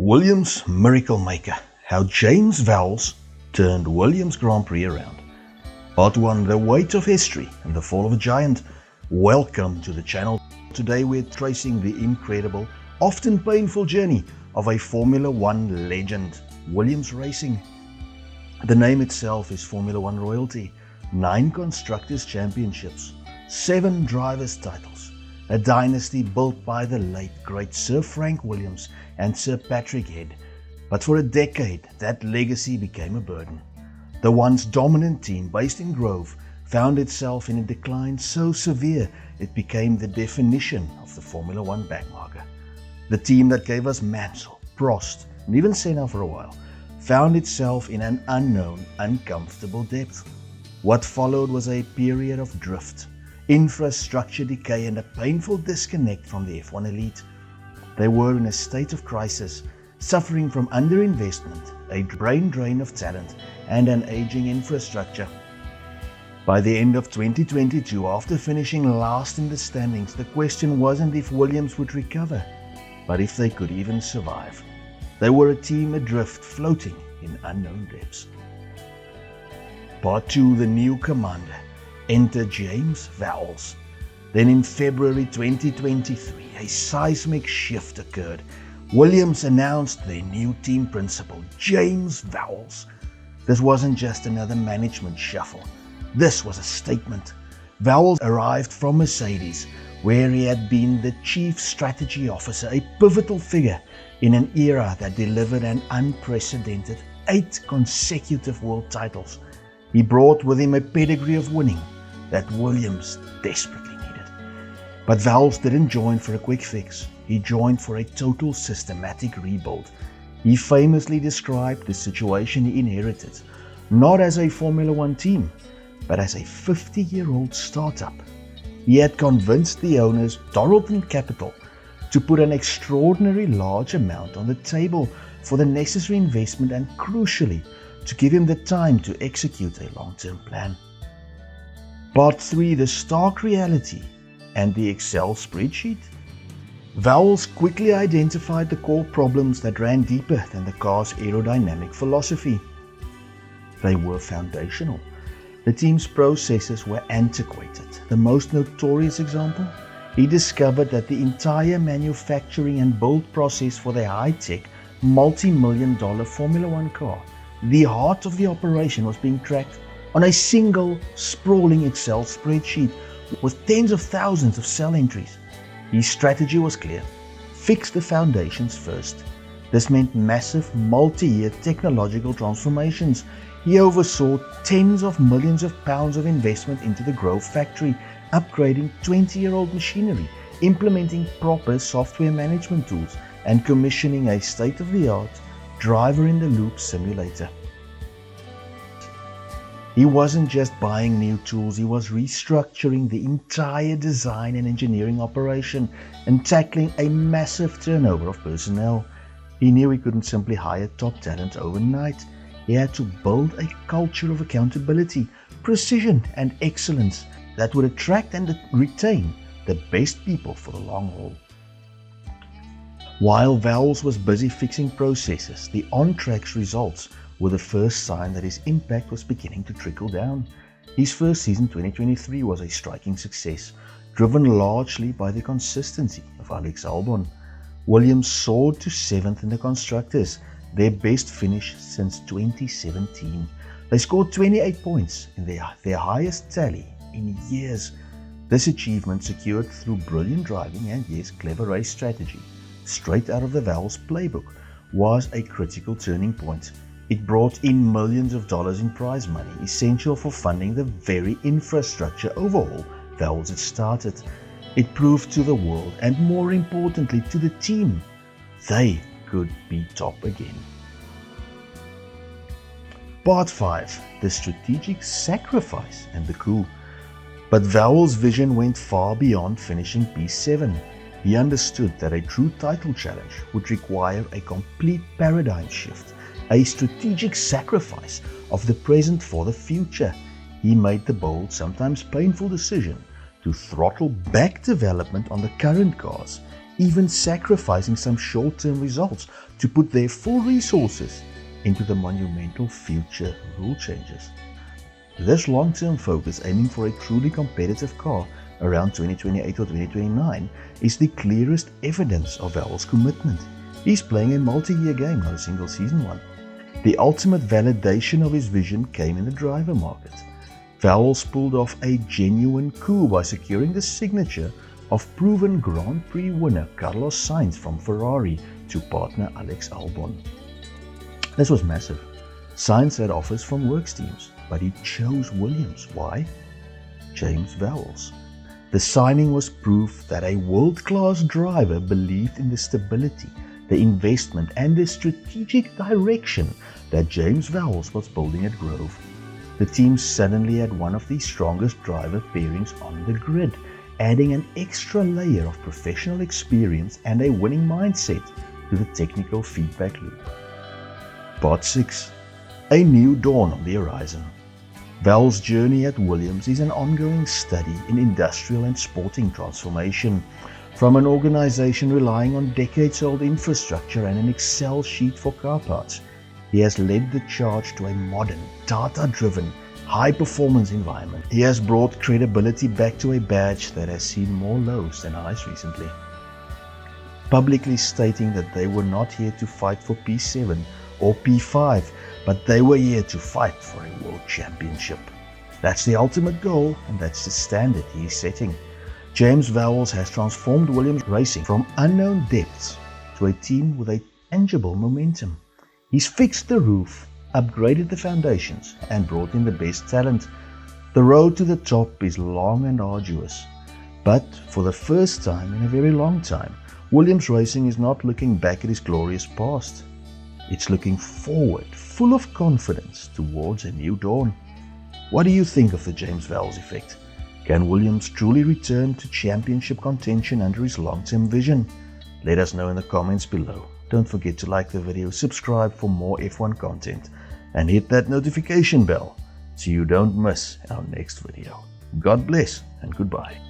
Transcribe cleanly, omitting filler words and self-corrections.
Williams Miracle Maker, how James Vowles turned Williams Grand Prix around. Part 1, the weight of history and the fall of a giant. Welcome to the channel. Today we're tracing the incredible, often painful journey of a Formula One legend, Williams Racing. The name itself is Formula One royalty, 9 Constructors' Championships, 7 Drivers' titles, a dynasty built by the late great Sir Frank Williams and Sir Patrick Head. But for a decade, that legacy became a burden. The once dominant team based in Grove found itself in a decline so severe it became the definition of the Formula One backmarker. The team that gave us Mansell, Prost, and even Senna for a while found itself in an unknown, uncomfortable depth. What followed was a period of drift, infrastructure decay, and a painful disconnect from the F1 elite. They were in a state of crisis, suffering from underinvestment, a brain drain of talent, and an aging infrastructure. By the end of 2022, after finishing last in the standings, the question wasn't if Williams would recover, but if they could even survive. They were a team adrift, floating in unknown depths. Part 2, the new commander. Enter James Vowles. Then in February 2023, a seismic shift occurred. Williams announced their new team principal, James Vowles. This wasn't just another management shuffle. This was a statement. Vowles arrived from Mercedes, where he had been the chief strategy officer, a pivotal figure in an era that delivered an unprecedented 8 consecutive world titles. He brought with him a pedigree of winning that Williams desperately needed. But Vowles didn't join for a quick fix. He joined for a total systematic rebuild. He famously described the situation he inherited not as a Formula One team, but as a 50-year-old startup. He had convinced the owners, Doralton Capital, to put an extraordinary large amount on the table for the necessary investment and, crucially, to give him the time to execute a long-term plan. Part 3, the stark reality and the Excel spreadsheet. Vowles quickly identified the core problems that ran deeper than the car's aerodynamic philosophy. They were foundational. The team's processes were antiquated. The most notorious example, he discovered that the entire manufacturing and build process for their high-tech, multi-million-dollar Formula One car, the heart of the operation, was being tracked on a single, sprawling Excel spreadsheet with tens of thousands of cell entries. His strategy was clear: fix the foundations first. This meant massive, multi-year technological transformations. He oversaw tens of millions of pounds of investment into the Grove factory, upgrading 20-year-old machinery, implementing proper software management tools, and commissioning a state-of-the-art driver-in-the-loop simulator. He wasn't just buying new tools, he was restructuring the entire design and engineering operation and tackling a massive turnover of personnel. He knew he couldn't simply hire top talent overnight. He had to build a culture of accountability, precision, and excellence that would attract and retain the best people for the long haul. While Vowles was busy fixing processes, the on-track results were the first sign that his impact was beginning to trickle down. His first season, 2023, was a striking success, driven largely by the consistency of Alex Albon. Williams soared to 7th in the Constructors, their best finish since 2017. They scored 28 points in their highest tally in years. This achievement, secured through brilliant driving and, yes, clever race strategy, straight out of the Vowles playbook, was a critical turning point. It brought in millions of dollars in prize money, essential for funding the very infrastructure overhaul Vowles had started. It proved to the world, and more importantly to the team, they could be top again. Part 5, the strategic sacrifice and the coup. But Vowles' vision went far beyond finishing P7. He understood that a true title challenge would require a complete paradigm shift, a strategic sacrifice of the present for the future. He made the bold, sometimes painful decision to throttle back development on the current cars even sacrificing some short-term results to put their full resources into the monumental future rule changes. This long-term focus, aiming for a truly competitive car around 2028 or 2029, is the clearest evidence of Vowles' commitment. He's playing a multi-year game, not a single season one. The ultimate validation of his vision came in the driver market. Vowles pulled off a genuine coup by securing the signature of proven Grand Prix winner Carlos Sainz from Ferrari to partner Alex Albon. This was massive. Sainz had offers from works teams, but he chose Williams. Why? James Vowles. The signing was proof that a world-class driver believed in the stability, the investment and the strategic direction that James Vowles was building at Grove. The team suddenly had one of the strongest driver pairings on the grid, adding an extra layer of professional experience and a winning mindset to the technical feedback loop. Part 6. A new dawn on the horizon. Vowles' journey at Williams is an ongoing study in industrial and sporting transformation. From an organization relying on decades-old infrastructure and an Excel sheet for car parts, he has led the charge to a modern, data-driven, high-performance environment. He has brought credibility back to a badge that has seen more lows than highs recently, publicly stating that they were not here to fight for P7 or P5, but they were here to fight for a world championship. That's the ultimate goal, and that's the standard he is setting. James Vowles has transformed Williams Racing from unknown depths to a team with a tangible momentum. He's fixed the roof, upgraded the foundations, and brought in the best talent. The road to the top is long and arduous, but for the first time in a very long time, Williams Racing is not looking back at his glorious past. It's looking forward, full of confidence, towards a new dawn. What do you think of the James Vowles effect? Can Williams truly return to championship contention under his long-term vision? Let us know in the comments below. Don't forget to like the video, subscribe for more F1 content, and hit that notification bell so you don't miss our next video. God bless and goodbye.